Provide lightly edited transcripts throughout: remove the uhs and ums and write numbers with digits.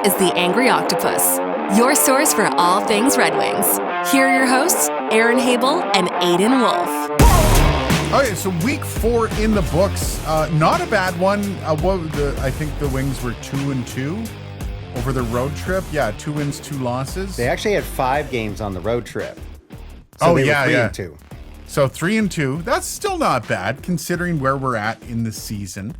is The Angry Octopus, your source for all things Red Wings. Here are your hosts, Aaron Habel and Aiden Wolf. Okay, so week 4 in the books. Not a bad one. I think the Wings were 2-2 over the road trip. Yeah, 2 wins, 2 losses. They actually had 5 games on the road trip. So they were 3-2. So 3-2. That's still not bad considering where we're at in the season.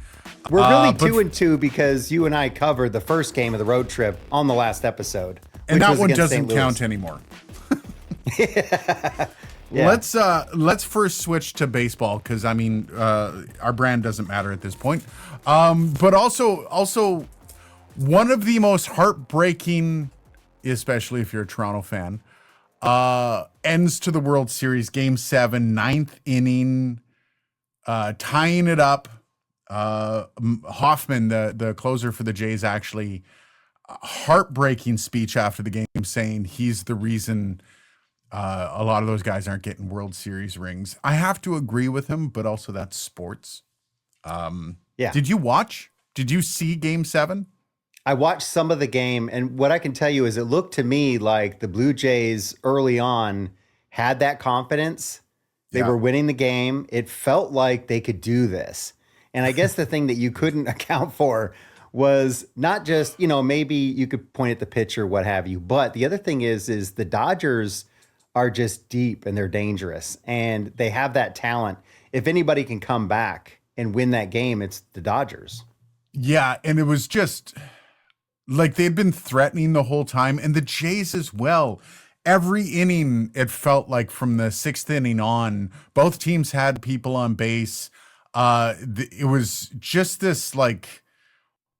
We're really 2-2 because you and I covered the first game of the road trip on the last episode. And that one doesn't count anymore. Yeah. Let's first switch to baseball because our brand doesn't matter at this point. But also one of the most heartbreaking, especially if you're a Toronto fan, ends to the World Series. Game 7, 9th inning, tying it up. Hoffman, the closer for the Jays, actually heartbreaking speech after the game saying he's the reason a lot of those guys aren't getting World Series rings. I have to agree with him, but also that's sports. Yeah. Did you watch? Did you see Game 7? I watched some of the game, and what I can tell you is it looked to me like the Blue Jays early on had that confidence. They were winning the game. It felt like they could do this. And I guess the thing that you couldn't account for was not just, maybe you could point at the pitcher, what have you. But the other thing is the Dodgers are just deep and they're dangerous and they have that talent. If anybody can come back and win that game, it's the Dodgers. Yeah. And it was just like they'd been threatening the whole time, and the Jays as well. Every inning, it felt like from the 6th inning on, both teams had people on base. It was just this like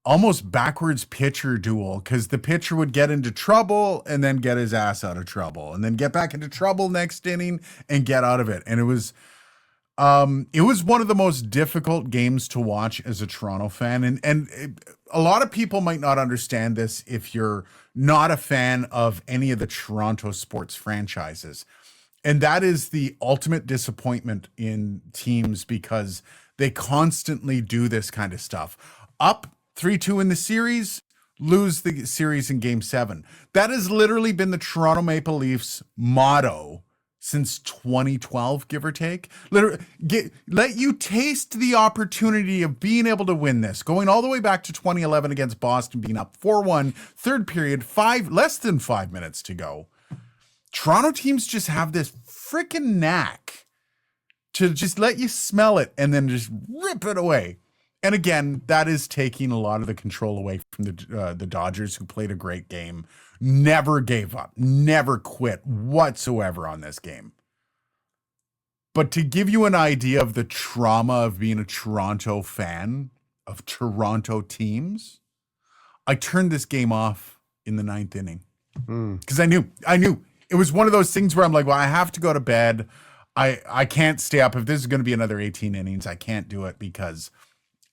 almost backwards pitcher duel because the pitcher would get into trouble and then get his ass out of trouble and then get back into trouble next inning and get out of it. And it was one of the most difficult games to watch as a Toronto fan. A lot of people might not understand this if you're not a fan of any of the Toronto sports franchises. And that is the ultimate disappointment in teams because they constantly do this kind of stuff. Up 3-2 in the series, lose the series in Game 7. That has literally been the Toronto Maple Leafs motto since 2012, give or take. Let you taste the opportunity of being able to win this. Going all the way back to 2011 against Boston, being up 4-1, third period, less than 5 minutes to go. Toronto teams just have this freaking knack to just let you smell it and then just rip it away. And again, that is taking a lot of the control away from the Dodgers, who played a great game, never gave up, never quit whatsoever on this game. But to give you an idea of the trauma of being a Toronto fan of Toronto teams, I turned this game off in the 9th inning because I knew. It was one of those things where I'm like, well, I have to go to bed. I can't stay up. If this is going to be another 18 innings, I can't do it because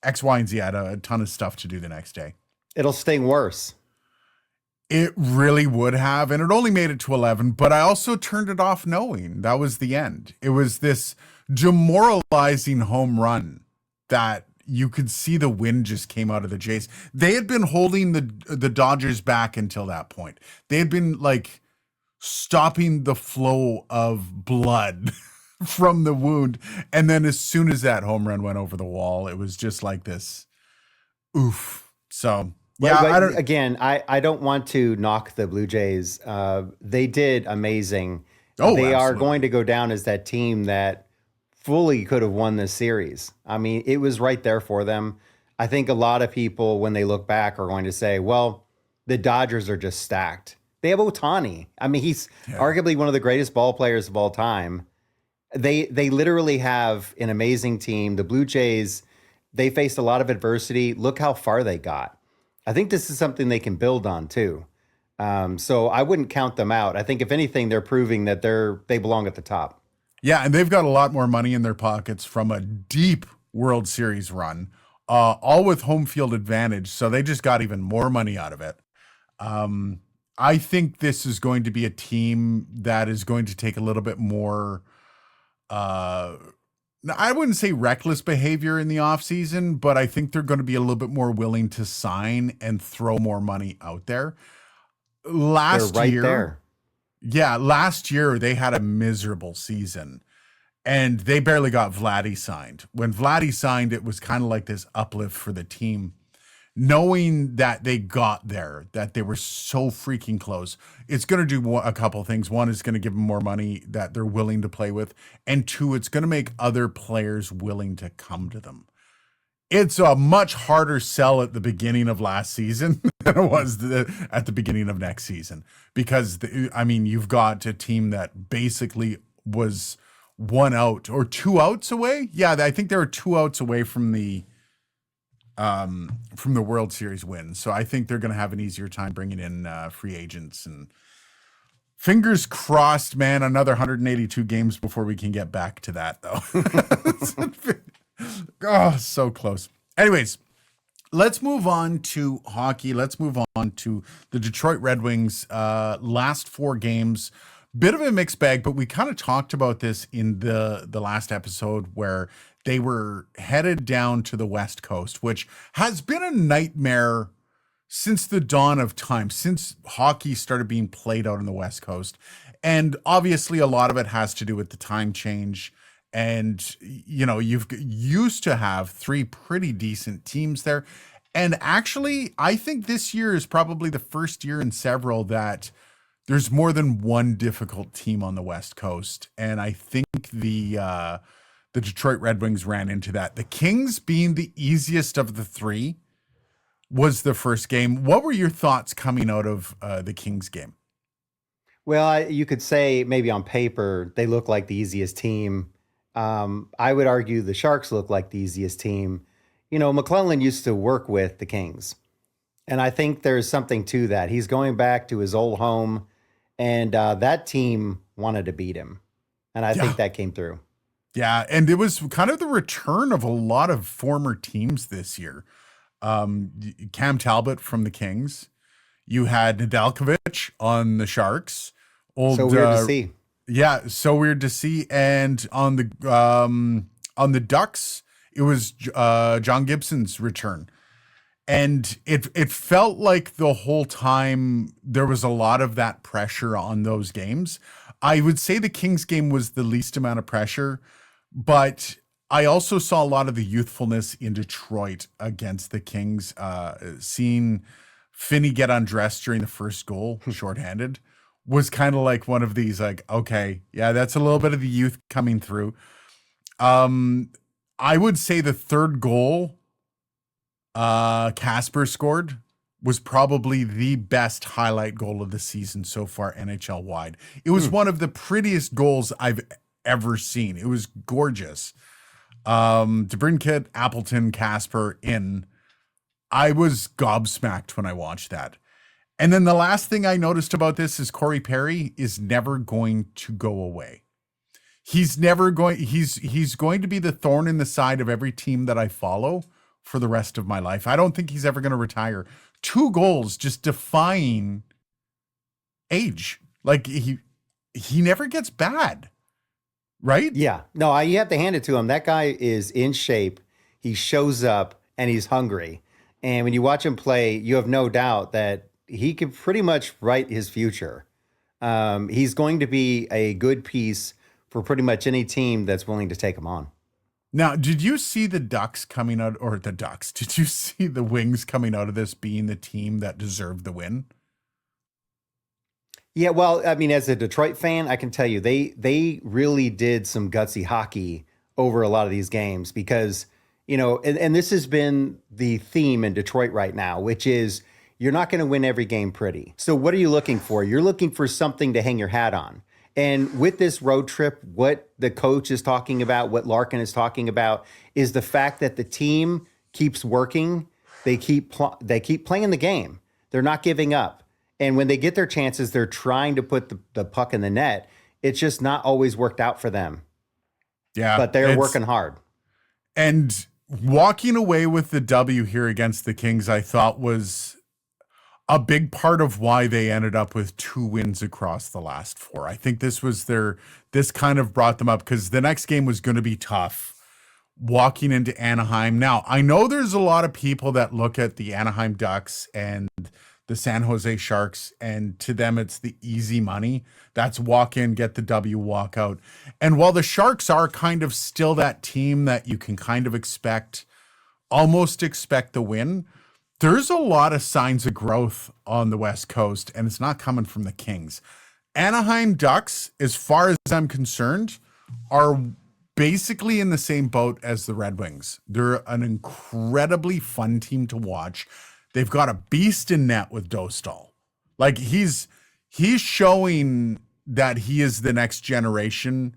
X, Y, and Z had a ton of stuff to do the next day. It'll sting worse. It really would have. And it only made it to 11, but I also turned it off knowing that was the end. It was this demoralizing home run that you could see the wind just came out of the Jays. They had been holding the Dodgers back until that point. They had been like stopping the flow of blood from the wound. And then as soon as that home run went over the wall, it was just like this oof. So yeah, I don't want to knock the Blue Jays. They did amazing. They absolutely are going to go down as that team that fully could have won this series. I mean, it was right there for them. I think a lot of people, when they look back, are going to say, well, the Dodgers are just stacked. They have Ohtani. I mean, he's arguably one of the greatest ball players of all time. They literally have an amazing team. The Blue Jays, they faced a lot of adversity. Look how far they got. I think this is something they can build on too. So I wouldn't count them out. I think if anything, they're proving that they belong at the top. Yeah, and they've got a lot more money in their pockets from a deep World Series run, all with home field advantage. So they just got even more money out of it. I think this is going to be a team that is going to take a little bit more Now, I wouldn't say reckless behavior in the offseason, but I think they're going to be a little bit more willing to sign and throw more money out there. They're Last right year, there. yeah, last year they had a miserable season and they barely got Vladdy signed. When Vladdy signed, it was kind of like this uplift for the team. Knowing that they got there, that they were so freaking close, it's going to do a couple things. One, is going to give them more money that they're willing to play with. And two, it's going to make other players willing to come to them. It's a much harder sell at the beginning of last season than it was at the beginning of next season. Because, you've got a team that basically was 1 out or 2 outs away. Yeah, I think they were 2 outs away from the World Series win. So I think they're going to have an easier time bringing in free agents, and fingers crossed, man, another 182 games before we can get back to that though. Oh, so close. Anyways, let's move on to hockey. Let's move on to the Detroit Red Wings last 4 games. Bit of a mixed bag, but we kind of talked about this in the last episode where they were headed down to the West Coast, which has been a nightmare since the dawn of time, since hockey started being played out on the West Coast. And obviously a lot of it has to do with the time change. And, you've used to have 3 pretty decent teams there. And actually, I think this year is probably the first year in several that there's more than one difficult team on the West Coast. And I think the Detroit Red Wings ran into that. The Kings, being the easiest of the 3, was the first game. What were your thoughts coming out of the Kings game? Well, you could say maybe on paper they look like the easiest team. I would argue the Sharks look like the easiest team. McClellan used to work with the Kings, and I think there's something to that. He's going back to his old home, and that team wanted to beat him, and I think that came through. Yeah, and it was kind of the return of a lot of former teams this year. Cam Talbot from the Kings. You had Nedeljkovic on the Sharks. So weird to see. Yeah, so weird to see. And on the Ducks, it was John Gibson's return. And it felt like the whole time there was a lot of that pressure on those games. I would say the Kings game was the least amount of pressure, but I also saw a lot of the youthfulness in Detroit against the Kings. Seeing Finney get undressed during the first goal, shorthanded, was kind of like one of these, like, okay, yeah, that's a little bit of the youth coming through. I would say the third goal Casper scored was probably the best highlight goal of the season so far, NHL wide. It was one of the prettiest goals I've ever seen. It was gorgeous. DeBrincat, Appleton, Casper in. I was gobsmacked when I watched that. And then the last thing I noticed about this is Corey Perry is never going to go away. He's going to be the thorn in the side of every team that I follow for the rest of my life. I don't think he's ever going to retire. 2 goals just defying age. Like he never gets bad. Right? Yeah. No, you have to hand it to him. That guy is in shape. He shows up and he's hungry. And when you watch him play, you have no doubt that he can pretty much write his future. He's going to be a good piece for pretty much any team that's willing to take him on. Now, did you see the Ducks coming out, or the Ducks? Did you see the Wings coming out of this being the team that deserved the win? Yeah, well, as a Detroit fan, I can tell you they really did some gutsy hockey over a lot of these games because, and this has been the theme in Detroit right now, which is you're not going to win every game pretty. So what are you looking for? You're looking for something to hang your hat on. And with this road trip, what the coach is talking about, what Larkin is talking about, is the fact that the team keeps working. They keep playing the game. They're not giving up. And when they get their chances, they're trying to put the puck in the net. It's just not always worked out for them. Yeah. But they're working hard. And walking away with the W here against the Kings, I thought was a big part of why they ended up with 2 wins across the last 4. I think this kind of brought them up because the next game was going to be tough. walking into Anaheim. Now, I know there's a lot of people that look at the Anaheim Ducks and the San Jose Sharks, and to them, it's the easy money. That's walk in, get the W, walk out. And while the Sharks are kind of still that team that you can kind of almost expect the win, there's a lot of signs of growth on the West Coast, and it's not coming from the Kings. Anaheim Ducks, as far as I'm concerned, are basically in the same boat as the Red Wings. They're an incredibly fun team to watch. They've got a beast in net with Dostal. Like he's showing that he is the next generation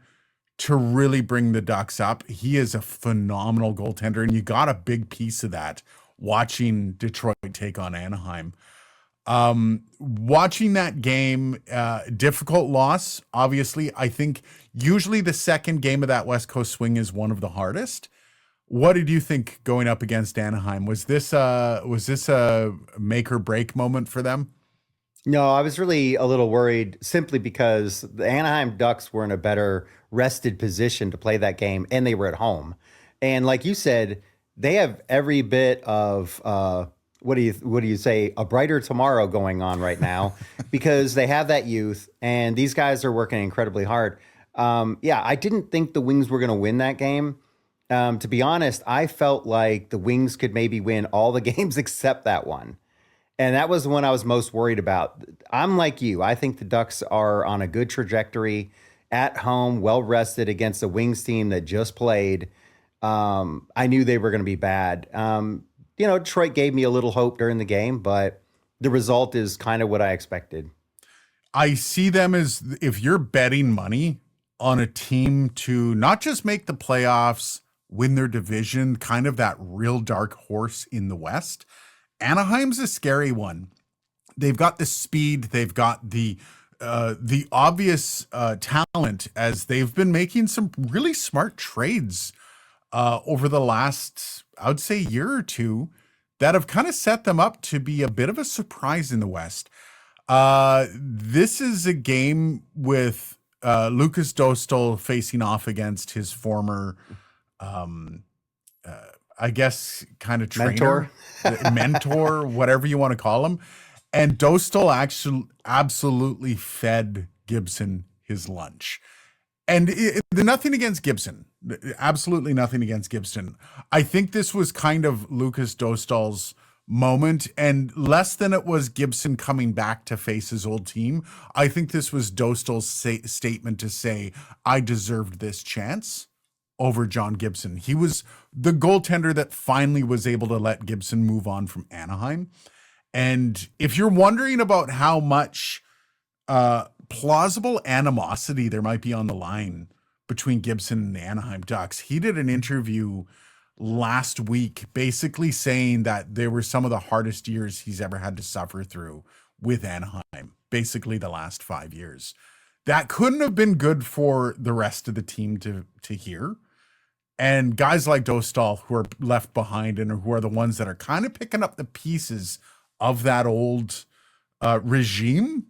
to really bring the Ducks up. He is a phenomenal goaltender, and you got a big piece of that watching Detroit take on Anaheim. Watching that game, difficult loss, obviously. I think usually the second game of that West Coast swing is one of the hardest. What did you think going up against Anaheim? Was this a make or break moment for them? No, I was really a little worried simply because the Anaheim Ducks were in a better rested position to play that game, and they were at home. And like you said, they have every bit of what do you say, a brighter tomorrow going on right now because they have that youth, and these guys are working incredibly hard. I didn't think the Wings were going to win that game. To be honest, I felt like the Wings could maybe win all the games except that one. And that was the one I was most worried about. I'm like you. I think the Ducks are on a good trajectory at home, well rested against a Wings team that just played. I knew they were going to be bad. Detroit gave me a little hope during the game, but the result is kind of what I expected. I see them as, if you're betting money on a team to not just make the playoffs, win their division, kind of that real dark horse in the West, Anaheim's a scary one. They've got the speed, they've got the obvious talent, as they've been making some really smart trades over the last, I would say, year or two that have kind of set them up to be a bit of a surprise in the West. This is a game with Lucas Dostal facing off against his former, I guess, kind of trainer, mentor, whatever you want to call him. And Dostal actually absolutely fed Gibson his lunch. And nothing against Gibson. Absolutely nothing against Gibson. I think this was kind of Lucas Dostal's moment, and less than it was Gibson coming back to face his old team. I think this was Dostal's statement to say, I deserved this chance over John Gibson. He was the goaltender that finally was able to let Gibson move on from Anaheim. And if you're wondering about how much plausible animosity there might be on the line between Gibson and the Anaheim Ducks, he did an interview last week basically saying that they were some of the hardest years he's ever had to suffer through with Anaheim, basically the last 5 years. That couldn't have been good for the rest of the team to hear. And guys like Dostal, who are left behind and who are the ones that are kind of picking up the pieces of that old regime,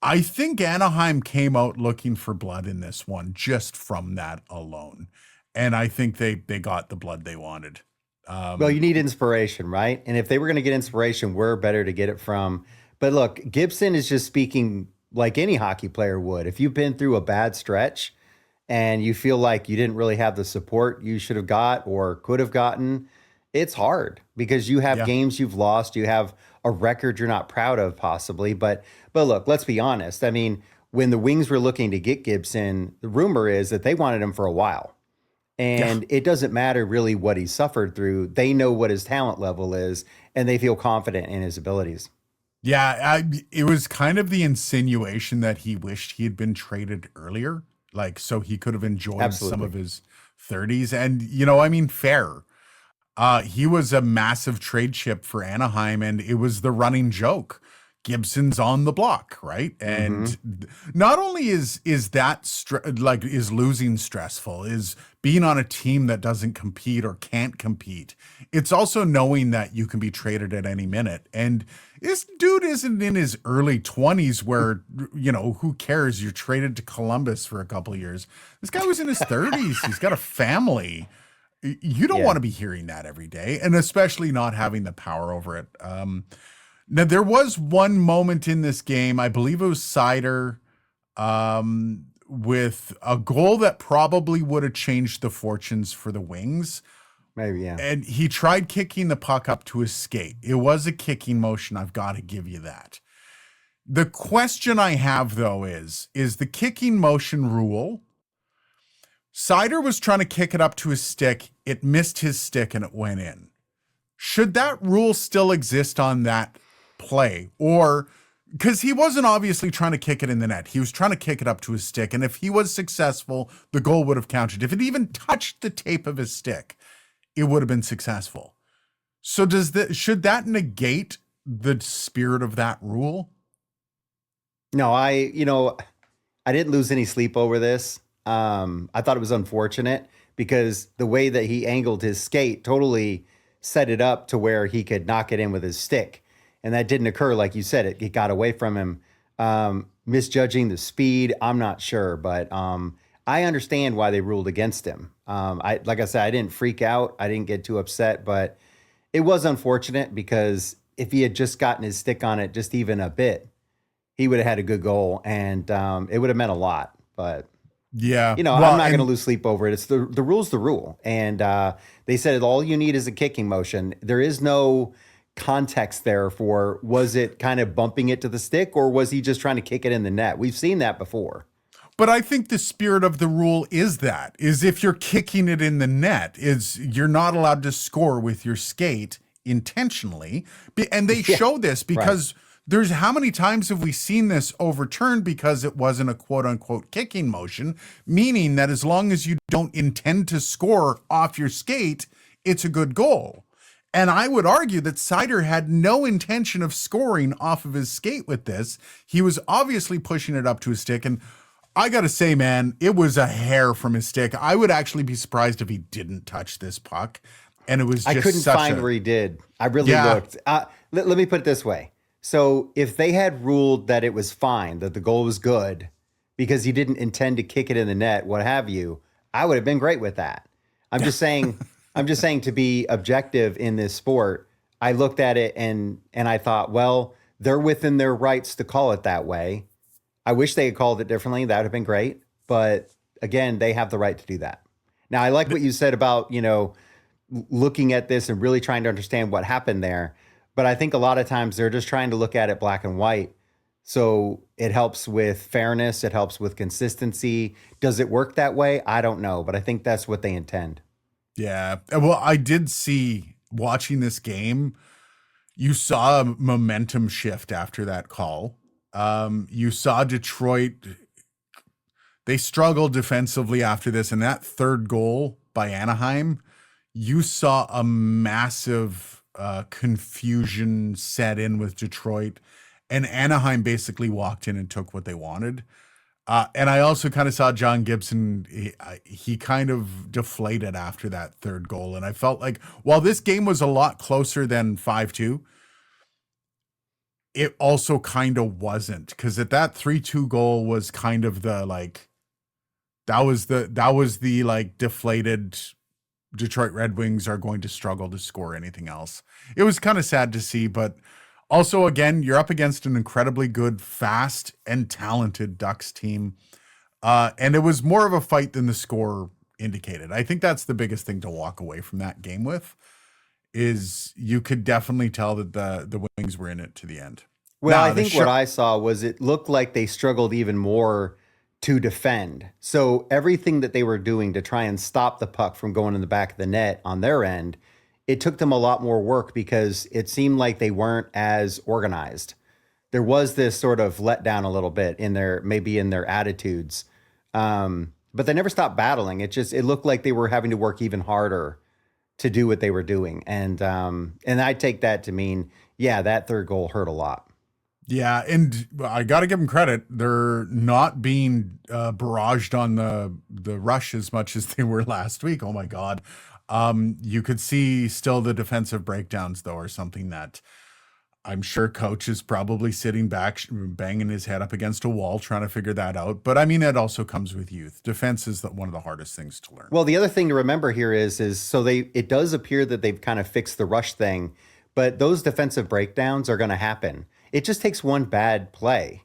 I think Anaheim came out looking for blood in this one just from that alone. And I think they got the blood they wanted. Well, you need inspiration, right? And if they were going to get inspiration, where better to get it from? But look, Gibson is just speaking like any hockey player would. If you've been through a bad stretch and you feel like you didn't really have the support you should have got or could have gotten, it's hard because you have games you've lost. You have a record you're not proud of possibly. But look, let's be honest. I mean, when the Wings were looking to get Gibson, the rumor is that they wanted him for a while. And it doesn't matter really what he suffered through. They know what his talent level is, and they feel confident in his abilities. Yeah, it was kind of the insinuation that he wished he had been traded earlier, like so he could have enjoyed some of his 30s. And, fair. He was a massive trade chip for Anaheim, and it was the running joke. Gibson's on the block, right? And not only is that is losing stressful, is being on a team that doesn't compete or can't compete. It's also knowing that you can be traded at any minute. And this dude isn't in his early 20s where, who cares? You're traded to Columbus for a couple of years. This guy was in his 30s. He's got a family. You don't Yeah. want to be hearing that every day, and especially not having the power over it. Now, there was one moment in this game, I believe it was Sider, with a goal that probably would have changed the fortunes for the Wings. Maybe, yeah. And he tried kicking the puck up to his skate. It was a kicking motion. I've got to give you that. The question I have, though, is the kicking motion rule. Sider was trying to kick it up to his stick. It missed his stick and it went in. Should that rule still exist on that play? Or, because he wasn't obviously trying to kick it in the net. He was trying to kick it up to his stick. And if he was successful, the goal would have counted. If it even touched the tape of his stick, it would have been successful. So should that negate the spirit of that rule? No, I didn't lose any sleep over this. I thought it was unfortunate because the way that he angled his skate totally set it up to where he could knock it in with his stick. And that didn't occur. Like you said, it got away from him. Misjudging the speed, I'm not sure, but I understand why they ruled against him. Like I said, I didn't freak out. I didn't get too upset, but it was unfortunate because if he had just gotten his stick on it just even a bit, he would have had a good goal, and it would have meant a lot. But yeah, I'm not going to lose sleep over it. It's the rule's the rule, and they said all you need is a kicking motion. There is no context there for was it kind of bumping it to the stick or was he just trying to kick it in the net? We've seen that before. But I think the spirit of the rule is if you're kicking it in the net, you're not allowed to score with your skate intentionally. And they show this because there's how many times have we seen this overturned because it wasn't a quote unquote kicking motion, meaning that as long as you don't intend to score off your skate, it's a good goal. And I would argue that Sider had no intention of scoring off of his skate with this. He was obviously pushing it up to his stick. And I got to say, man, it was a hair from his stick. I would actually be surprised if he didn't touch this puck. And it was just I couldn't find where he did. I really looked. Let me put it this way. So if they had ruled that it was fine, that the goal was good because he didn't intend to kick it in the net, what have you, I would have been great with that. I'm just saying to be objective in this sport, I looked at it and I thought, well, they're within their rights to call it that way. I wish they had called it differently. That would have been great. But again, they have the right to do that. Now, I like what you said about, looking at this and really trying to understand what happened there. But I think a lot of times they're just trying to look at it black and white. So it helps with fairness. It helps with consistency. Does it work that way? I don't know. But I think that's what they intend. Yeah. Well, I did see watching this game, you saw a momentum shift after that call. You saw Detroit, they struggled defensively after this. And that third goal by Anaheim, you saw a massive confusion set in with Detroit. And Anaheim basically walked in and took what they wanted. And I also kind of saw John Gibson, he kind of deflated after that third goal. And I felt like while this game was a lot closer than 5-2, it also kind of wasn't, because at that 3-2 goal was kind of the that was the like deflated Detroit Red Wings are going to struggle to score anything else. It was kind of sad to see, but also, again, you're up against an incredibly good, fast, and talented Ducks team. And it was more of a fight than the score indicated. I think that's the biggest thing to walk away from that game with, is you could definitely tell that the Wings were in it to the end. Well, I think what I saw was it looked like they struggled even more to defend. So everything that they were doing to try and stop the puck from going in the back of the net on their end, it took them a lot more work because it seemed like they weren't as organized. There was this sort of letdown a little bit in their attitudes. But they never stopped battling. It looked like they were having to work even harder to do what they were doing. And I take that to mean, yeah, that third goal hurt a lot. Yeah, and I got to give them credit. They're not being barraged on the rush as much as they were last week. Oh my God. You could see still the defensive breakdowns, though, are something that I'm sure coach is probably sitting back, banging his head up against a wall, trying to figure that out. But I mean, it also comes with youth. Defense is one of the hardest things to learn. Well, the other thing to remember here is so it does appear that they've kind of fixed the rush thing, but those defensive breakdowns are going to happen. It just takes one bad play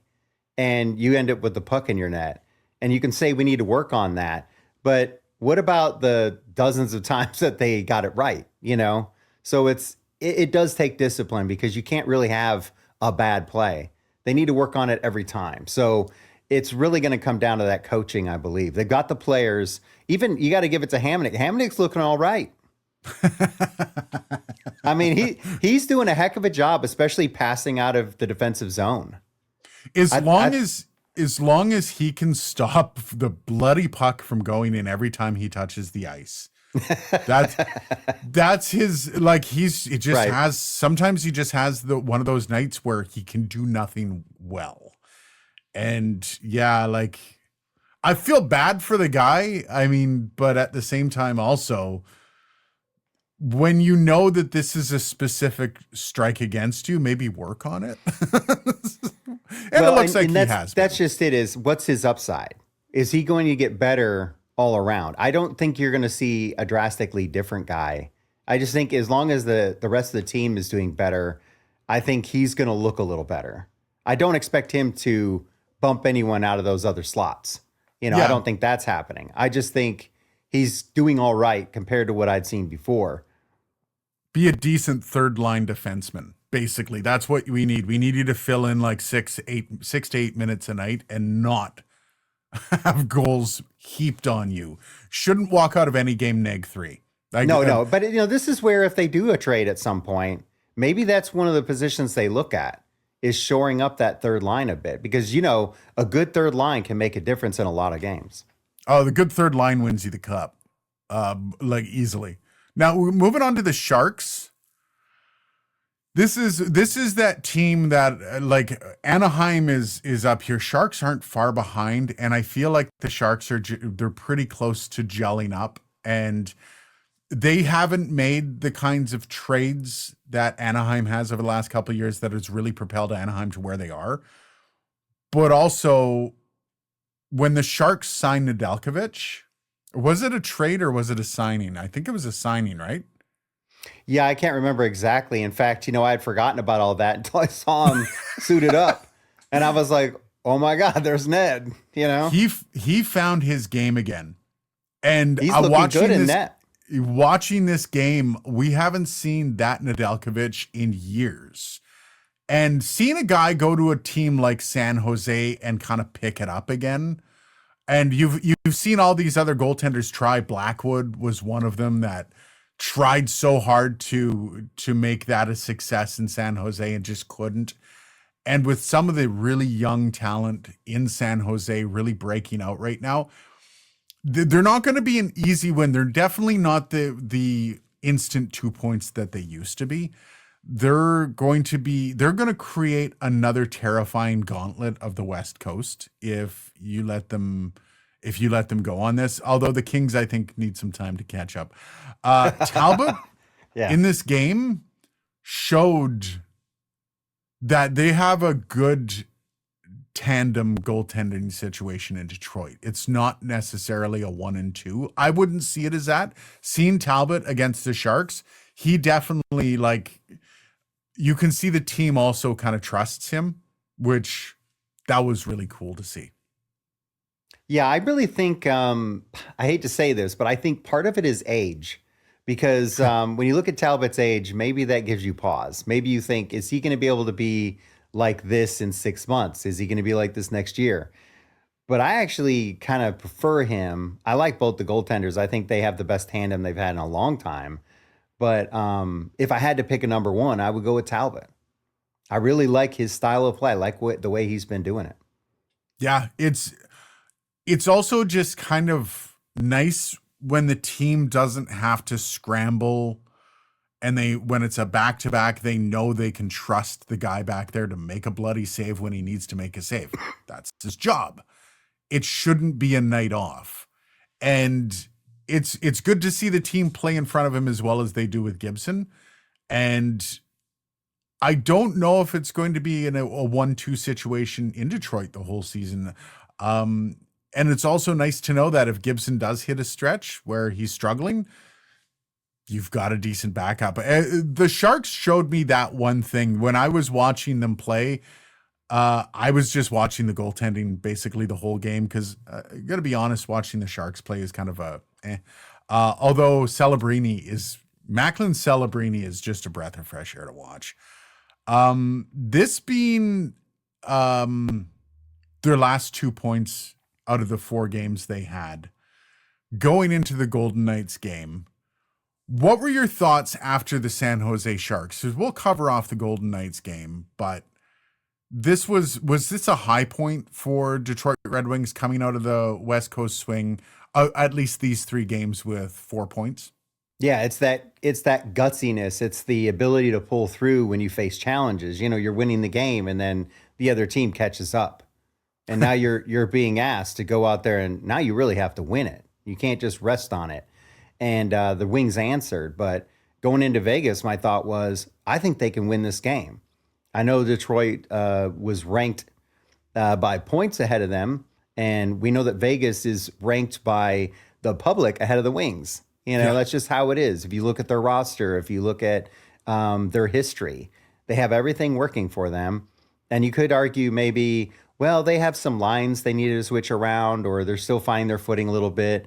and you end up with the puck in your net. And you can say we need to work on that. But what about the dozens of times that they got it right, you know? So it does take discipline because you can't really have a bad play. They need to work on it every time. So it's really going to come down to that coaching, I believe. They've got the players. Even you got to give it to Hamonic. Hamonic's looking all right. I mean, he's doing a heck of a job, especially passing out of the defensive zone. As long as he can stop the bloody puck from going in every time he touches the ice. That's his, like, sometimes he just has one of those nights where he can do nothing well. And yeah, like, I feel bad for the guy. I mean, but at the same time also, when you know that this is a specific strike against you, maybe work on it. And it looks like he has. That's just it. Is what's his upside? Is he going to get better all around? I don't think you're going to see a drastically different guy. I just think as long as the rest of the team is doing better, I think he's going to look a little better. I don't expect him to bump anyone out of those other slots. You know, I don't think that's happening. I just think he's doing all right compared to what I'd seen before. Be a decent third line defenseman. Basically, that's what we need. We need you to fill in like 6 to 8 minutes a night and not have goals heaped on you. Shouldn't walk out of any game -3. No. But you know, this is where if they do a trade at some point, maybe that's one of the positions they look at is shoring up that third line a bit because, you know, a good third line can make a difference in a lot of games. Oh, the good third line wins you the cup, like easily. Now moving on to the Sharks. This is that team that like Anaheim is up here. Sharks aren't far behind, and I feel like the Sharks they're pretty close to gelling up, and they haven't made the kinds of trades that Anaheim has over the last couple of years that has really propelled Anaheim to where they are. But also, when the Sharks signed Nedeljkovic, was it a trade or was it a signing? I think it was a signing, right? Yeah, I can't remember exactly. In fact, you know, I had forgotten about all that until I saw him suited up. And I was like, oh my God, there's Ned, you know? He found his game again. And he's looking good in net. Watching this game, we haven't seen that Nedeljkovic in years. And seeing a guy go to a team like San Jose and kind of pick it up again. And you've seen all these other goaltenders try. Blackwood was one of them that tried so hard to make that a success in San Jose and just couldn't. And with some of the really young talent in San Jose really breaking out right now, they're not going to be an easy win. They're definitely not the instant 2 points that they used to be. They're going to create another terrifying gauntlet of the West Coast if you let them go on this. Although the Kings, I think, need some time to catch up. Talbot in this game showed that they have a good tandem goaltending situation in Detroit. It's not necessarily a 1 and 2. I wouldn't see it as that. Seeing Talbot against the Sharks, he definitely, like, you can see the team also kind of trusts him, which that was really cool to see. Yeah, I really think, I hate to say this, but I think part of it is age. Because when you look at Talbot's age, maybe that gives you pause. Maybe you think, is he going to be able to be like this in 6 months? Is he going to be like this next year? But I actually kind of prefer him. I like both the goaltenders. I think they have the best tandem they've had in a long time. But if I had to pick a number one, I would go with Talbot. I really like his style of play. I like the way he's been doing it. Yeah, it's also just kind of nice when the team doesn't have to scramble and when it's a back-to-back, they know they can trust the guy back there to make a bloody save when he needs to make a save. That's his job. It shouldn't be a night off. And it's good to see the team play in front of him as well as they do with Gibson. And I don't know if it's going to be in a 1-2 situation in Detroit the whole season. And it's also nice to know that if Gibson does hit a stretch where he's struggling, you've got a decent backup. The Sharks showed me that one thing when I was watching them play. I was just watching the goaltending basically the whole game because I got to be honest, watching the Sharks play is kind of although Macklin Celebrini is just a breath of fresh air to watch. This being their last 2 points out of the 4 games they had going into the Golden Knights game. What were your thoughts after the San Jose Sharks? Because we'll cover off the Golden Knights game, but was this a high point for Detroit Red Wings coming out of the West Coast swing, at least these 3 games with 4 points? Yeah, it's that gutsiness. It's the ability to pull through when you face challenges. You're winning the game and then the other team catches up. And now you're being asked to go out there and now you really have to win it. You can't just rest on it. And the Wings answered. But going into Vegas, my thought was, I think they can win this game. I know Detroit was ranked by points ahead of them. And we know that Vegas is ranked by the public ahead of the Wings. That's just how it is. If you look at their roster, if you look at their history, they have everything working for them. And you could argue maybe, well, they have some lines they needed to switch around, or they're still finding their footing a little bit.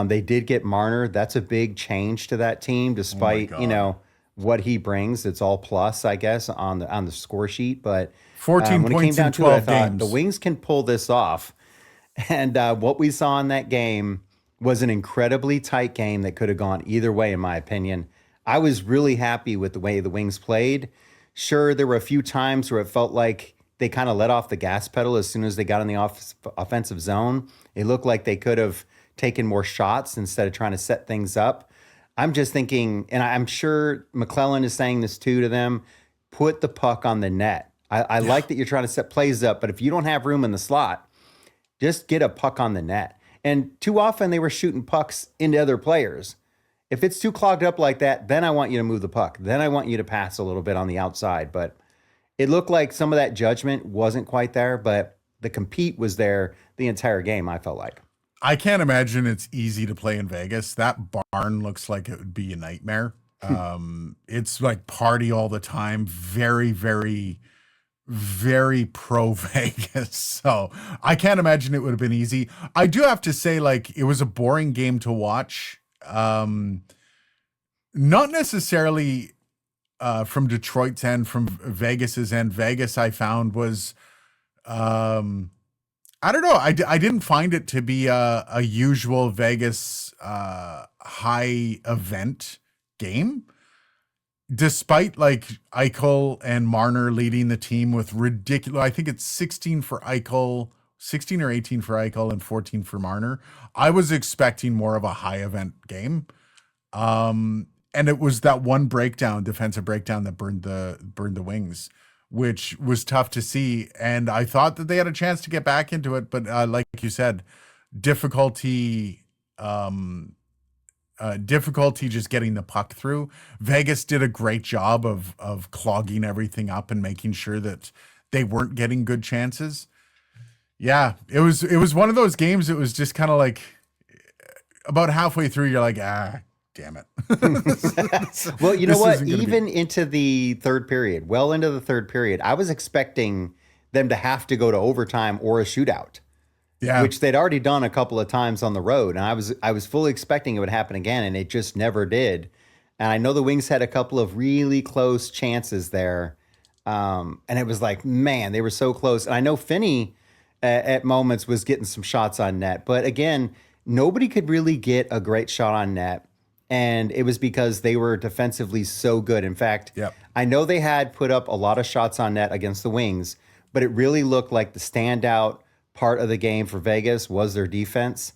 They did get Marner. That's a big change to that team, despite, what he brings. It's all plus, I guess, on the score sheet. But 14 when it came points down in to 12 it, I thought games. the Wings can pull this off. And what we saw in that game was an incredibly tight game that could have gone either way, in my opinion. I was really happy with the way the Wings played. Sure, there were a few times where it felt like they kind of let off the gas pedal as soon as they got in the offensive zone. It looked like they could have taken more shots instead of trying to set things up. I'm just thinking, and I'm sure McClellan is saying this too to them, put the puck on the net. I like that you're trying to set plays up, but if you don't have room in the slot, just get a puck on the net. And too often they were shooting pucks into other players. If it's too clogged up like that, then I want you to move the puck. Then I want you to pass a little bit on the outside. But it looked like some of that judgment wasn't quite there, but the compete was there the entire game, I felt like. I can't imagine it's easy to play in Vegas. That barn looks like it would be a nightmare. It's like party all the time. Very, very, very pro Vegas. So I can't imagine it would have been easy. I do have to say, like, it was a boring game to watch. Not necessarily from Detroit's end, from Vegas's end. Vegas, I found, was I don't know. I didn't find it to be a usual Vegas high event game, despite like Eichel and Marner leading the team with ridiculous. I think it's 16 for Eichel, 16 or 18 for Eichel, and 14 for Marner. I was expecting more of a high event game, and it was that one defensive breakdown that burned the Wings, which was tough to see. And I thought that they had a chance to get back into it, but like you said, difficulty just getting the puck through. Vegas did a great job of clogging everything up and making sure that they weren't getting good chances. Yeah, it was one of those games. It was just kind of like about halfway through, you're like, damn it. Well, you know what? Even into the third period, I was expecting them to have to go to overtime or a shootout. Yeah. Which they'd already done a couple of times on the road. And I was fully expecting it would happen again, and it just never did. And I know the Wings had a couple of really close chances there. And it was like, man, they were so close. And I know Finney at moments was getting some shots on net. But again, nobody could really get a great shot on net. And it was because they were defensively so good. In fact, I know they had put up a lot of shots on net against the Wings, but it really looked like the standout part of the game for Vegas was their defense.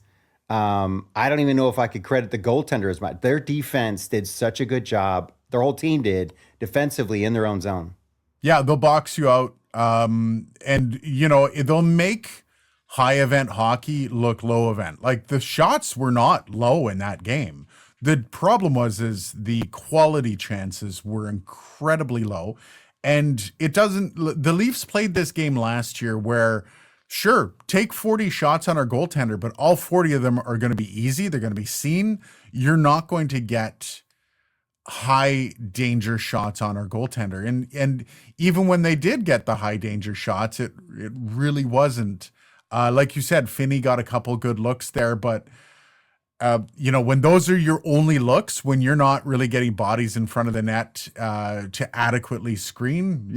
I don't even know if I could credit the goaltender as much. Their defense did such a good job. Their whole team did defensively in their own zone. Yeah, they'll box you out. And, you know, they'll make high event hockey look low event. Like the shots were not low in that game. The problem is the quality chances were incredibly low. And the Leafs played this game last year where, sure, take 40 shots on our goaltender, but all 40 of them are going to be easy. They're going to be seen. You're not going to get high danger shots on our goaltender. And even when they did get the high danger shots, it really wasn't, like you said, Finney got a couple good looks there, but when those are your only looks, when you're not really getting bodies in front of the net to adequately screen,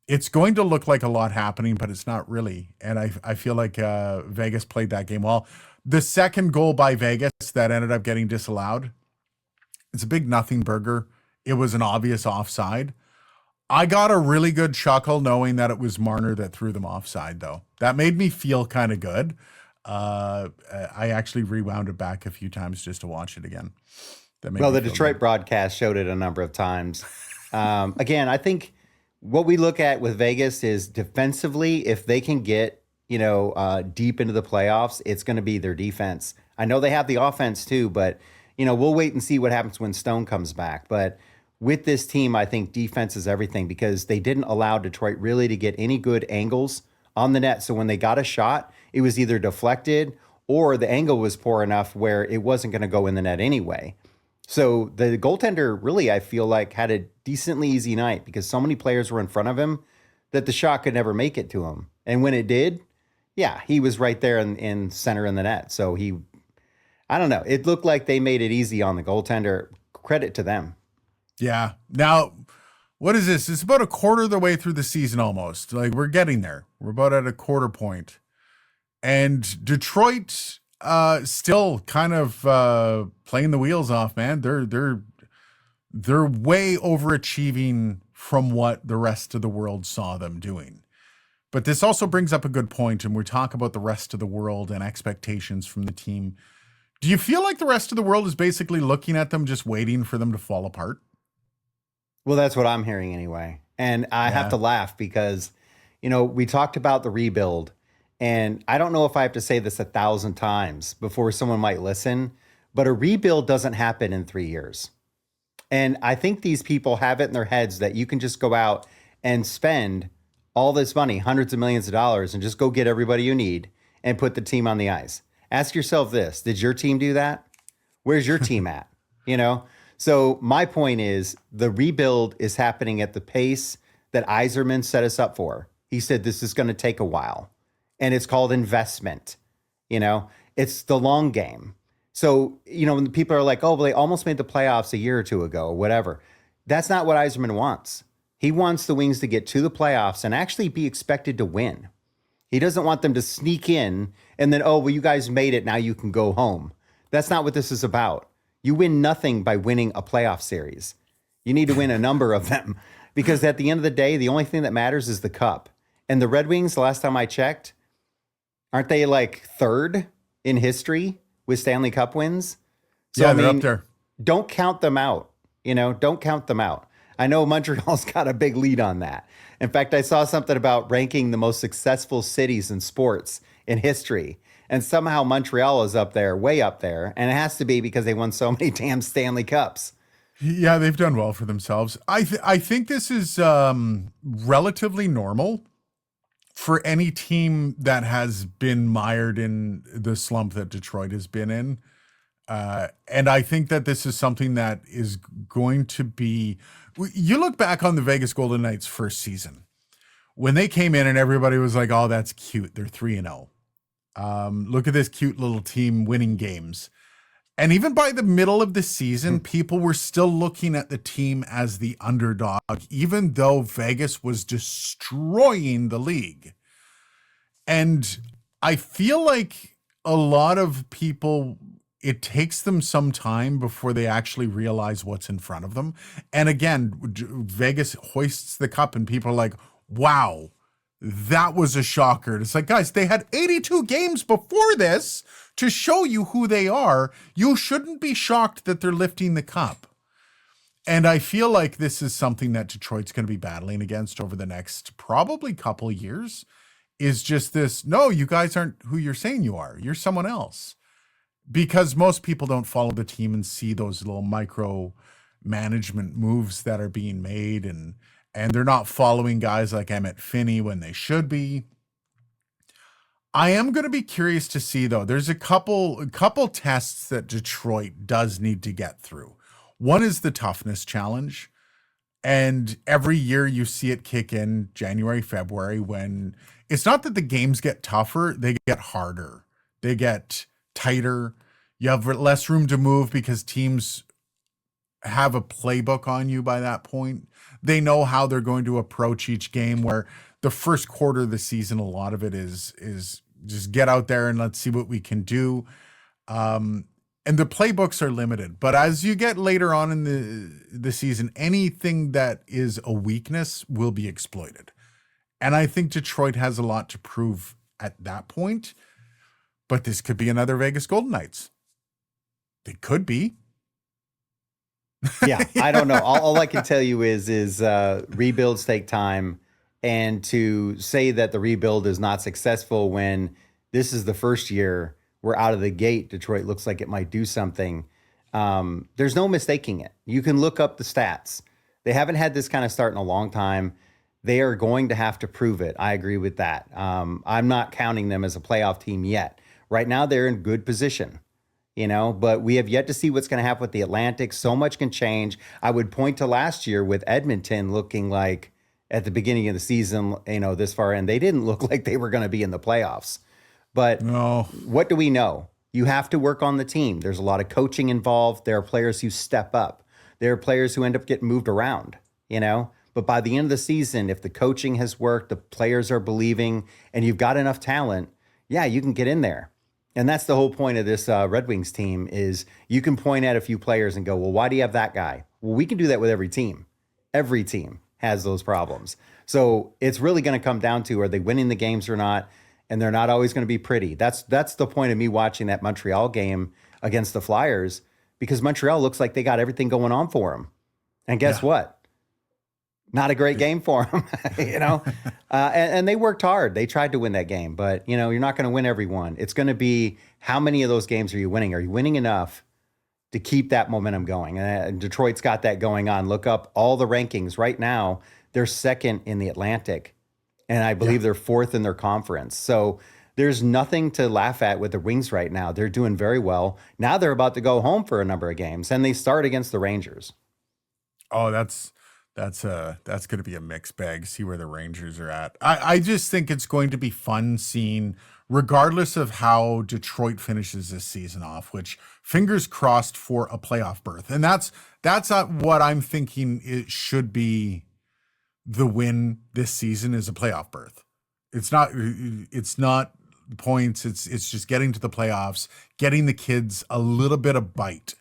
it's going to look like a lot happening, but it's not really. And I feel like Vegas played that game well. The second goal by Vegas that ended up getting disallowed, it's a big nothing burger. It was an obvious offside. I got a really good chuckle knowing that it was Marner that threw them offside, though. That made me feel kind of good. I actually rewound it back a few times just to watch it again. Well, the Detroit broadcast showed it a number of times. Again, I think what we look at with Vegas is defensively, if they can get, deep into the playoffs, it's going to be their defense. I know they have the offense too, but, we'll wait and see what happens when Stone comes back. But with this team, I think defense is everything because they didn't allow Detroit really to get any good angles on the net. So when they got a shot, it was either deflected or the angle was poor enough where it wasn't going to go in the net anyway. So the goaltender really, I feel like, had a decently easy night because so many players were in front of him that the shot could never make it to him. And when it did, yeah, he was right there in center in the net. So I don't know. It looked like they made it easy on the goaltender. Credit to them. Yeah. Now, what is this? It's about a quarter of the way through the season almost. Like, we're getting there. We're about at a quarter point. And Detroit still kind of playing the wheels off, man. They're way overachieving from what the rest of the world saw them doing. But this also brings up a good point, and we talk about the rest of the world and expectations from the team. Do you feel like the rest of the world is basically looking at them, just waiting for them to fall apart? Well, that's what I'm hearing anyway. And I have to laugh because, we talked about the rebuild. And I don't know if I have to say this 1,000 times before someone might listen, but a rebuild doesn't happen in 3 years. And I think these people have it in their heads that you can just go out and spend all this money, hundreds of millions of dollars, and just go get everybody you need and put the team on the ice. Ask yourself this: did your team do that? Where's your team at? So my point is the rebuild is happening at the pace that Yzerman set us up for. He said this is going to take a while. And it's called investment. It's the long game. So, when people are like, oh, well, they almost made the playoffs a year or two ago or whatever. That's not what Yzerman wants. He wants the Wings to get to the playoffs and actually be expected to win. He doesn't want them to sneak in and then, oh, well, you guys made it. Now you can go home. That's not what this is about. You win nothing by winning a playoff series. You need to win a number of them because at the end of the day, the only thing that matters is the cup. And the Red Wings, the last time I checked, aren't they like third in history with Stanley Cup wins? So, they're up there. Don't count them out. Don't count them out. I know Montreal's got a big lead on that. In fact, I saw something about ranking the most successful cities in sports in history. And somehow Montreal is up there, way up there. And it has to be because they won so many damn Stanley Cups. Yeah, they've done well for themselves. I think this is relatively normal for any team that has been mired in the slump that Detroit has been in. And I think that this is something that is going to be, you look back on the Vegas Golden Knights first season, when they came in and everybody was like, oh, that's cute. They're 3-0. Look at this cute little team winning games. And even by the middle of the season, people were still looking at the team as the underdog, even though Vegas was destroying the league. And I feel like a lot of people, it takes them some time before they actually realize what's in front of them. And again, Vegas hoists the cup and people are like, wow, that was a shocker. It's like, guys, they had 82 games before this to show you who they are. You shouldn't be shocked that they're lifting the cup. And I feel like this is something that Detroit's going to be battling against over the next probably couple years, is just this, no, you guys aren't who you're saying you are. You're someone else. Because most people don't follow the team and see those little micro management moves that are being made and and they're not following guys like Emmett Finney when they should be. I am going to be curious to see, though. There's a couple tests that Detroit does need to get through. One is the toughness challenge. And every year you see it kick in January, February, when it's not that the games get tougher, they get harder. They get tighter. You have less room to move because teams have a playbook on you by that point. They know how they're going to approach each game, where the first quarter of the season, a lot of it is just get out there and let's see what we can do. And the playbooks are limited, but as you get later on in the season, anything that is a weakness will be exploited. And I think Detroit has a lot to prove at that point, but this could be another Vegas Golden Knights. They could be. Yeah, I don't know. All I can tell you is rebuilds take time, and to say that the rebuild is not successful when this is the first year we're out of the gate, Detroit looks like it might do something. There's no mistaking it. You can look up the stats. They haven't had this kind of start in a long time. They are going to have to prove it. I agree with that. I'm not counting them as a playoff team yet. Right now, they're in good position, but we have yet to see what's going to happen with the Atlantic. So much can change. I would point to last year with Edmonton looking like at the beginning of the season, this far in, they didn't look like they were going to be in the playoffs. But no. What do we know? You have to work on the team. There's a lot of coaching involved. There are players who step up. There are players who end up getting moved around, But by the end of the season, if the coaching has worked, the players are believing, and you've got enough talent, yeah, you can get in there. And that's the whole point of this Red Wings team is you can point at a few players and go, well, why do you have that guy? Well, we can do that with every team. Every team has those problems. So it's really going to come down to, are they winning the games or not? And they're not always going to be pretty. That's the point of me watching that Montreal game against the Flyers, because Montreal looks like they got everything going on for them. And guess what? Not a great game for them, and they worked hard. They tried to win that game, but you're not going to win every one. It's going to be, how many of those games are you winning? Are you winning enough to keep that momentum going? And Detroit's got that going on. Look up all the rankings right now. They're second in the Atlantic. And I believe they're fourth in their conference. So there's nothing to laugh at with the Wings right now. They're doing very well. Now they're about to go home for a number of games, and they start against the Rangers. Oh, that's going to be a mixed bag. See where the Rangers are at. I just think it's going to be fun seeing, regardless of how Detroit finishes this season off, which fingers crossed for a playoff berth. And that's not what I'm thinking it should be. The win this season is a playoff berth. It's not points. It's just getting to the playoffs, getting the kids a little bit of bite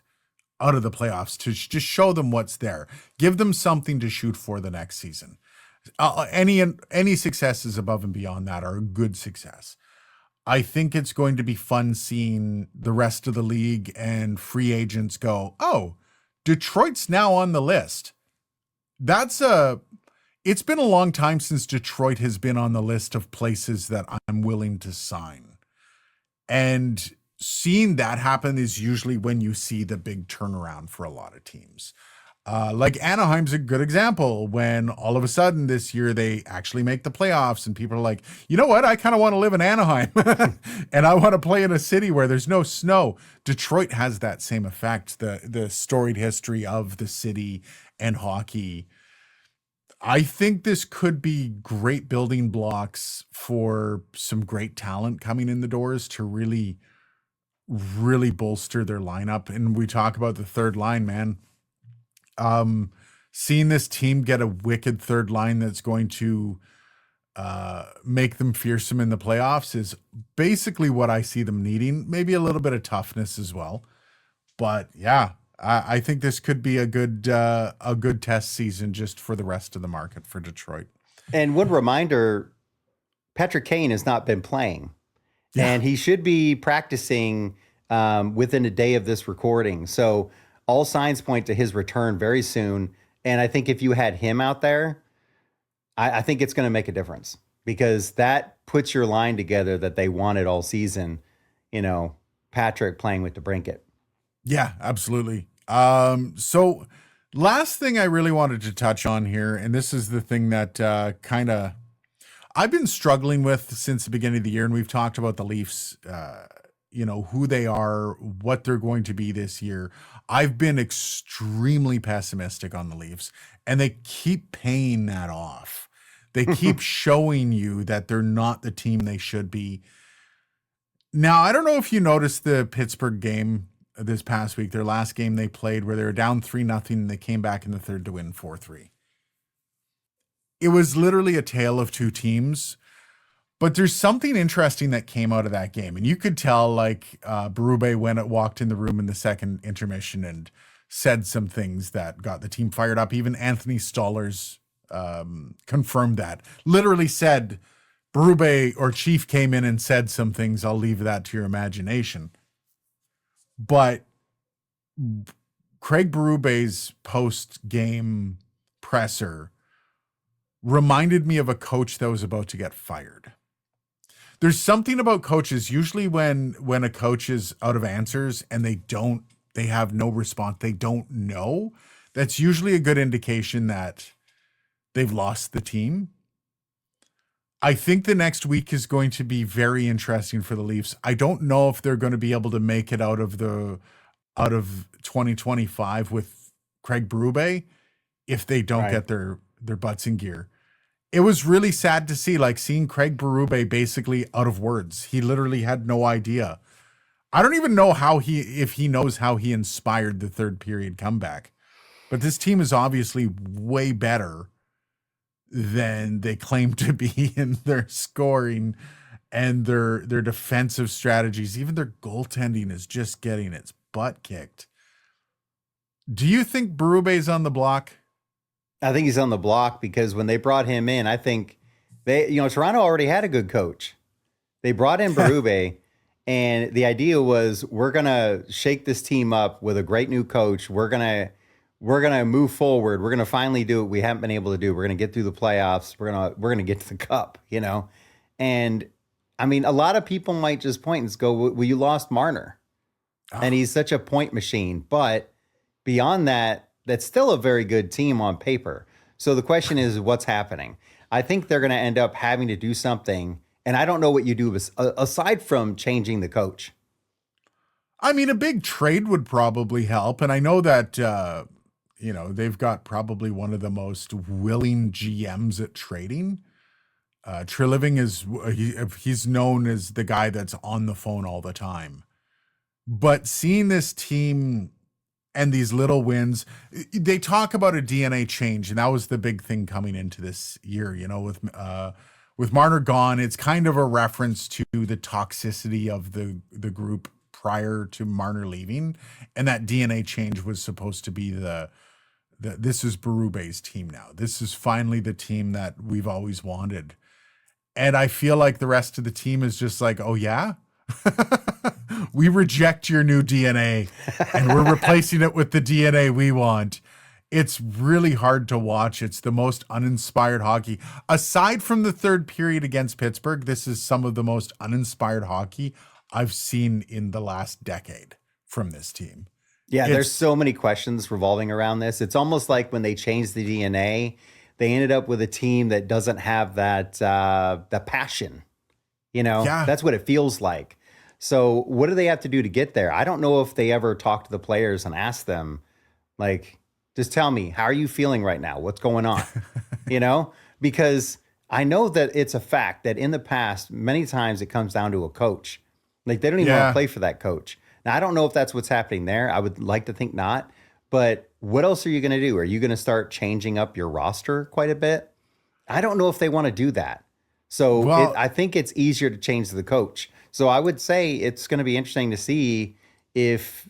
out of the playoffs to just show them what's there. Give them something to shoot for the next season. Any successes above and beyond that are a good success. I think it's going to be fun seeing the rest of the league and free agents go, oh, Detroit's now on the list. It's been a long time since Detroit has been on the list of places that I'm willing to sign. And seeing that happen is usually when you see the big turnaround for a lot of teams. Like Anaheim's a good example, when all of a sudden this year they actually make the playoffs and people are like, you know what? I kind of want to live in Anaheim and I want to play in a city where there's no snow. Detroit has that same effect, the storied history of the city and hockey. I think this could be great building blocks for some great talent coming in the doors to really, really bolster their lineup. And we talk about the third line, man. Seeing this team get a wicked third line that's going to make them fearsome in the playoffs is basically what I see them needing. Maybe a little bit of toughness as well. But yeah, I think this could be a good test season just for the rest of the market for Detroit. And one reminder, Patrick Kane has not been playing, and he should be practicing within a day of this recording. So all signs point to his return very soon. And I think if you had him out there, I think it's going to make a difference, because that puts your line together that they wanted all season, Patrick playing with DeBrincat. Yeah, absolutely. So Last thing I really wanted to touch on here, and this is the thing that kind of I've been struggling with since the beginning of the year, and we've talked about the Leafs, who they are, what they're going to be this year. I've been extremely pessimistic on the Leafs, and they keep paying that off. They keep showing you that they're not the team they should be. Now, I don't know if you noticed the Pittsburgh game this past week, their last game they played where they were down 3-0 and they came back in the third to win 4-3. It was literally a tale of two teams, but there's something interesting that came out of that game. And you could tell Berube walked in the room in the second intermission and said some things that got the team fired up. Even Anthony Stolarz confirmed that. Literally said, Berube or Chief came in and said some things. I'll leave that to your imagination. But Craig Berube's post-game presser reminded me of a coach that was about to get fired. There's something about coaches, usually when a coach is out of answers and they have no response, they don't know, that's usually a good indication that they've lost the team. I think the next week is going to be very interesting for the Leafs. I don't know if they're going to be able to make it out of 2025 with Craig Berube if they don't get their butts in gear. It was really sad to see, seeing Craig Berube basically out of words. He literally had no idea. I don't even know if he knows how he inspired the third period comeback. But this team is obviously way better than they claim to be in their scoring and their defensive strategies. Even their goaltending is just getting its butt kicked. Do you think Berube's on the block? I think he's on the block because when they brought him in, I think Toronto already had a good coach. They brought in Berube and the idea was we're going to shake this team up with a great new coach. We're going to move forward. We're going to finally do what we haven't been able to do. We're going to get through the playoffs. We're going to get to the cup, And I mean, a lot of people might just point and go, well, you lost Marner. Oh. And he's such a point machine. But beyond that, that's still a very good team on paper. So the question is, what's happening? I think they're going to end up having to do something. And I don't know what you do aside from changing the coach. I mean, a big trade would probably help. And I know that, they've got probably one of the most willing GMs at trading. Treliving he's known as the guy that's on the phone all the time. But seeing this team and these little wins, they talk about a DNA change, and that was the big thing coming into this year. With Marner gone, it's kind of a reference to the toxicity of the group prior to Marner leaving, and that DNA change was supposed to be this is Berube's team now. This is finally the team that we've always wanted. And I feel like the rest of the team is just like, oh yeah, we reject your new DNA and we're replacing it with the DNA we want. It's really hard to watch. It's the most uninspired hockey. Aside from the third period against Pittsburgh, this is some of the most uninspired hockey I've seen in the last decade from this team. Yeah, there's so many questions revolving around this. It's almost like when they changed the DNA, they ended up with a team that doesn't have that the passion. That's what it feels like. So what do they have to do to get there? I don't know if they ever talk to the players and ask them, just tell me, how are you feeling right now? What's going on? Because I know that it's a fact that in the past, many times it comes down to a coach. They don't even want to play for that coach. Now, I don't know if that's what's happening there. I would like to think not. But what else are you going to do? Are you going to start changing up your roster quite a bit? I don't know if they want to do that. So I think it's easier to change the coach. So I would say it's going to be interesting to see if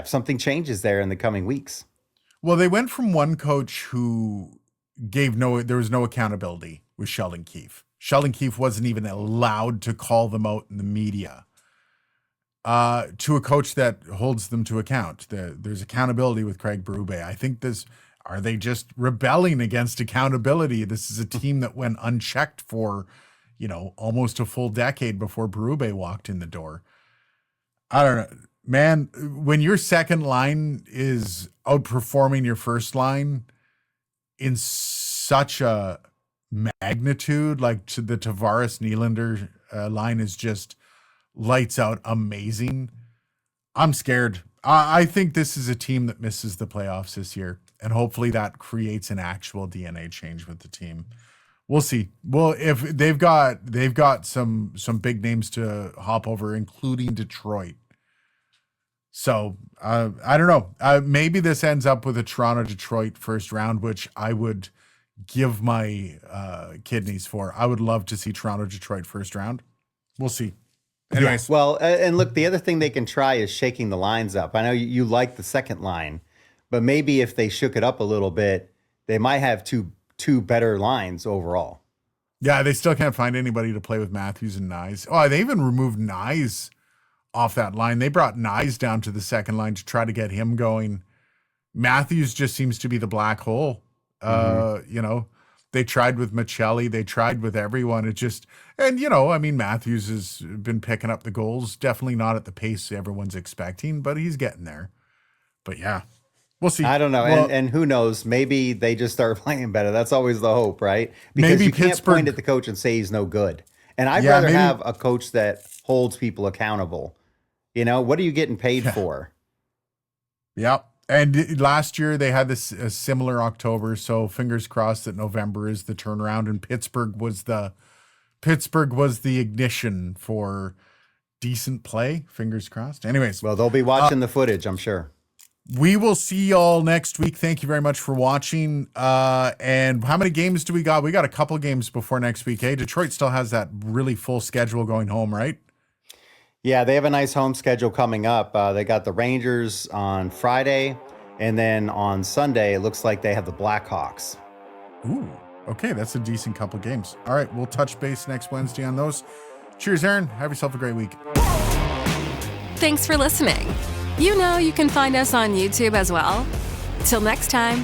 something changes there in the coming weeks. Well, they went from one coach who there was no accountability with Sheldon Keefe. Sheldon Keefe wasn't even allowed to call them out in the media. To a coach that holds them to account. There's accountability with Craig Berube. I think are they just rebelling against accountability? This is a team that went unchecked for, almost a full decade before Berube walked in the door. I don't know. man, when your second line is outperforming your first line in such a magnitude, like to the Tavares Nylander line is just lights out amazing. I'm scared. I think this is a team that misses the playoffs this year, and hopefully that creates an actual DNA change with the team. We'll see. Well, if they've got some big names to hop over, including Detroit. So I don't know. Maybe this ends up with a Toronto-Detroit first round, which I would give my kidneys for. I would love to see Toronto-Detroit first round. We'll see. Anyways. Yeah. Well, and look, the other thing they can try is shaking the lines up. I know you like the second line, but maybe if they shook it up a little bit, they might have two better lines overall. Yeah, they still can't find anybody to play with Matthews and Nyes. Oh, they even removed Nyes off that line. They brought Nyes down to the second line to try to get him going. Matthews just seems to be the black hole. You know, they tried with Michelli. They tried with everyone. It just, and you know, I mean, Matthews has been picking up the goals. Definitely not at the pace everyone's expecting, but he's getting there. But yeah, we'll see. I don't know. Well, and who knows? Maybe they just start playing better. That's always the hope, right? Because maybe you can't Pittsburgh point at the coach and say he's no good. And I'd Yeah, rather maybe- have a coach that holds people accountable. You know, what are you getting paid for? Yeah. And last year they had this a similar October, so fingers crossed that November is the turnaround, and Pittsburgh was the ignition for decent play. Fingers crossed. Anyways, Well, they'll be watching the footage, I'm sure. we will see y'all next week. Thank you very much for watching. And how many games do we got? We got a couple games before next week. Hey, Detroit still has that really full schedule going home, right? Yeah, they have a nice home schedule coming up. They got the Rangers on Friday, and then on Sunday, it looks like they have the Blackhawks. Ooh, okay, that's a decent couple games. All right, we'll touch base next Wednesday on those. Cheers, Aaron. Have yourself a great week. Thanks for listening. You know you can find us on YouTube as well. Till next time.